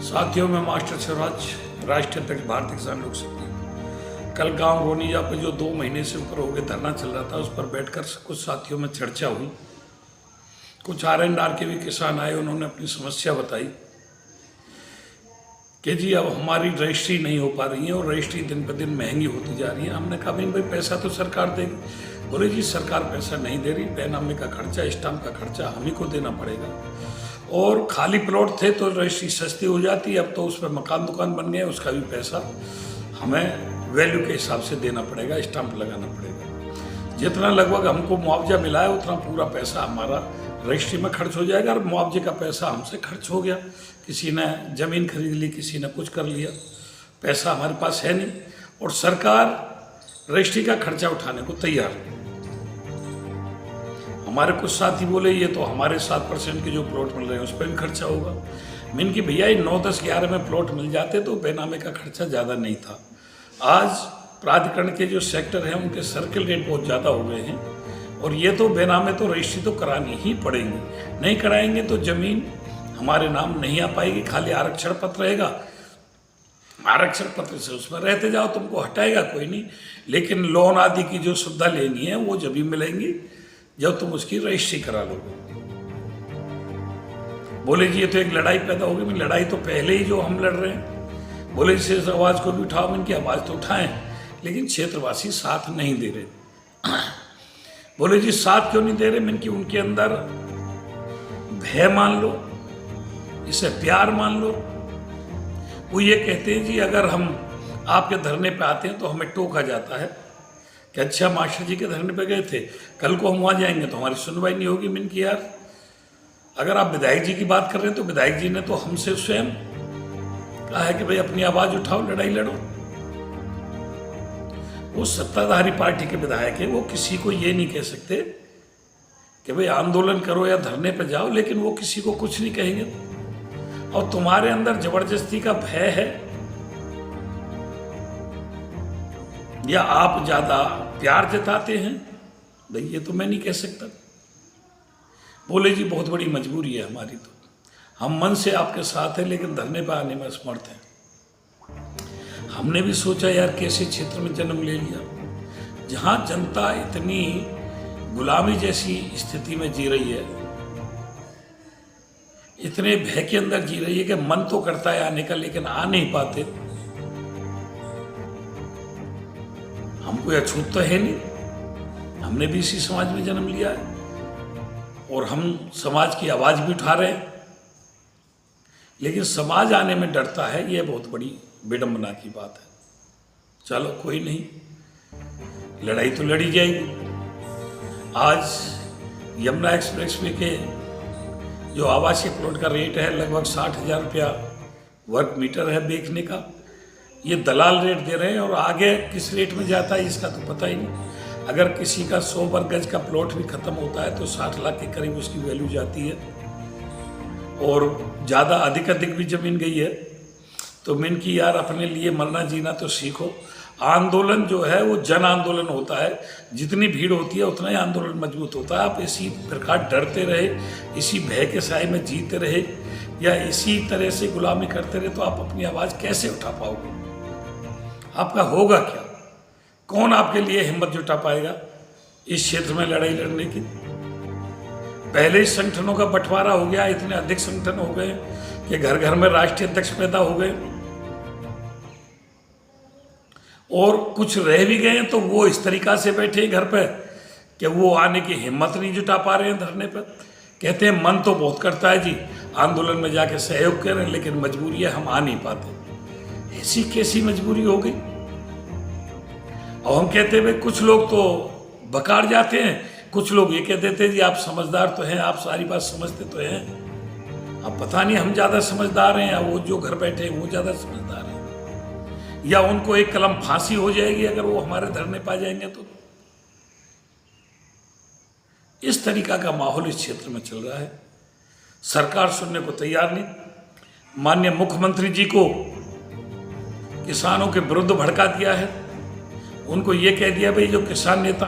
साथियों में मास्टर स्वराज राष्ट्रीय अध्यक्ष भारतीय किसान लोक समिति। कल गांव रोनिया पे जो 2 महीने से ऊपर हो गए धरना चल रहा था, उस पर बैठकर कुछ साथियों में चर्चा हुई। कुछ आर के भी किसान आए, उन्होंने अपनी समस्या बताई कि जी अब हमारी रजिस्ट्री नहीं हो पा रही है और रजिस्ट्री दिन ब दिन महंगी होती जा रही है। हमने कहा भाई पैसा तो सरकार देगी। बोले जी सरकार पैसा नहीं दे रही, बैनामे का खर्चा, स्टाम्प का खर्चा हम ही को देना पड़ेगा। और खाली प्लॉट थे तो रजिस्ट्री सस्ती हो जाती, अब तो उस पर मकान दुकान बन गए, उसका भी पैसा हमें वैल्यू के हिसाब से देना पड़ेगा, स्टाम्प लगाना पड़ेगा। जितना लगभग हमको मुआवजा मिला है उतना पूरा पैसा हमारा रजिस्ट्री में खर्च हो जाएगा और मुआवजे का पैसा हमसे खर्च हो गया। किसी ने ज़मीन खरीद ली, किसी ने कुछ कर लिया, पैसा हमारे पास है नहीं और सरकार रजिस्ट्री का खर्चा उठाने को तैयार है। हमारे कुछ साथी बोले ये तो हमारे 7% के जो प्लॉट मिल रहे हैं उस पर भी खर्चा होगा। मैंने कि भैया ये 9, 10, 11 में प्लॉट मिल जाते तो बैनामे का खर्चा ज़्यादा नहीं था। आज प्राधिकरण के जो सेक्टर हैं उनके सर्किल रेट बहुत ज़्यादा हो गए हैं और ये तो बैनामे तो रजिस्ट्री तो करानी ही पड़ेंगी। नहीं कराएंगे तो ज़मीन हमारे नाम नहीं आ पाएगी, खाली आरक्षण पत्र रहेगा। आरक्षण पत्र से उसमें रहते जाओ, तुमको हटाएगा कोई नहीं, लेकिन लोन आदि की जो सुविधा लेनी है वो जब भी मिलेंगी जब तुम उसकी रजिस्ट्री करा लोगे। बोले जी ये तो एक लड़ाई पैदा होगी। मैं लड़ाई तो पहले ही जो हम लड़ रहे हैं। बोले इस आवाज़ को भी उठाओ। इनकी आवाज़ तो उठाएं, लेकिन क्षेत्रवासी साथ नहीं दे रहे। बोले जी साथ क्यों नहीं दे रहे? मैंने कि उनके अंदर भय मान लो, इसे प्यार मान लो। वो ये कहते हैं जी अगर हम आपके धरने पे आते हैं तो हमें टोका जाता है कि अच्छा मास्टर जी के धरने पे गए थे, कल को हम वहाँ जाएंगे तो हमारी सुनवाई नहीं होगी। मैंने कि यार अगर आप विधायक जी की बात कर रहे हैं तो विधायक जी ने तो हमसे स्वयं कहा है कि भाई अपनी आवाज़ उठाओ, लड़ाई लड़ो। वो सत्ताधारी पार्टी के विधायक है, वो किसी को ये नहीं कह सकते कि भाई आंदोलन करो या धरने पे जाओ, लेकिन वो किसी को कुछ नहीं कहेंगे। और तुम्हारे अंदर जबरदस्ती का भय है या आप ज्यादा प्यार जताते हैं, भाई ये तो मैं नहीं कह सकता। बोले जी बहुत बड़ी मजबूरी है हमारी, तो हम मन से आपके साथ हैं लेकिन धरने पर आने में असमर्थ हैं। हमने भी सोचा यार कैसे क्षेत्र में जन्म ले लिया जहां जनता इतनी गुलामी जैसी स्थिति में जी रही है, इतने भय के अंदर जी रही है कि मन तो करता है आने का लेकिन आ नहीं पाते। हमको यह छूट तो है नहीं, हमने भी इसी समाज में जन्म लिया है और हम समाज की आवाज भी उठा रहे हैं, लेकिन समाज आने में डरता है। यह बहुत बड़ी विडंबना की बात है। चलो कोई नहीं, लड़ाई तो लड़ी जाएगी। आज यमुना एक्सप्रेस वे के जो आवासीय प्लॉट का रेट है लगभग 60,000 रुपया वर्ग मीटर है बेचने का। ये दलाल रेट दे रहे हैं और आगे किस रेट में जाता है इसका तो पता ही नहीं। अगर किसी का 100 वर्ग गज का प्लॉट भी खत्म होता है तो 60 लाख के करीब उसकी वैल्यू जाती है और ज़्यादा अधिक भी जमीन गई है। तो मैंने कि यार अपने लिए मरना जीना तो सीखो। आंदोलन जो है वो जन आंदोलन होता है, जितनी भीड़ होती है उतना ही आंदोलन मजबूत होता है। आप इसी प्रकार डरते रहे, इसी भय के साए में जीते रहे या इसी तरह से गुलामी करते रहे तो आप अपनी आवाज़ कैसे उठा पाओगे? आपका होगा क्या? कौन आपके लिए हिम्मत जुटा पाएगा इस क्षेत्र में लड़ाई लड़ने की? पहले ही संगठनों का बंटवारा हो गया, इतने अधिक संगठन हो गए कि घर घर में राष्ट्रीय अध्यक्ष पैदा हो गए और कुछ रह भी गए तो वो इस तरीका से बैठे घर पे कि वो आने की हिम्मत नहीं जुटा पा रहे हैं धरने पर। कहते हैं मन तो बहुत करता है जी आंदोलन में जाके सहयोग करें, लेकिन मजबूरी है हम आ नहीं पाते। ऐसी कैसी मजबूरी हो गई? और हम कहते हैं कुछ लोग तो बकार जाते हैं, कुछ लोग ये कह देते हैं जी आप समझदार तो हैं, आप सारी बात समझते तो हैं। अब पता नहीं हम ज़्यादा समझदार हैं या वो जो घर बैठे हैं वो ज़्यादा समझदार हैं, या उनको एक कलम फांसी हो जाएगी अगर वो हमारे धरने पा जाएंगे तो। इस तरीका का माहौल इस क्षेत्र में चल रहा है। सरकार सुनने को तैयार नहीं। माननीय मुख्यमंत्री जी को किसानों के विरुद्ध भड़का दिया है। उनको ये कह दिया भाई जो किसान नेता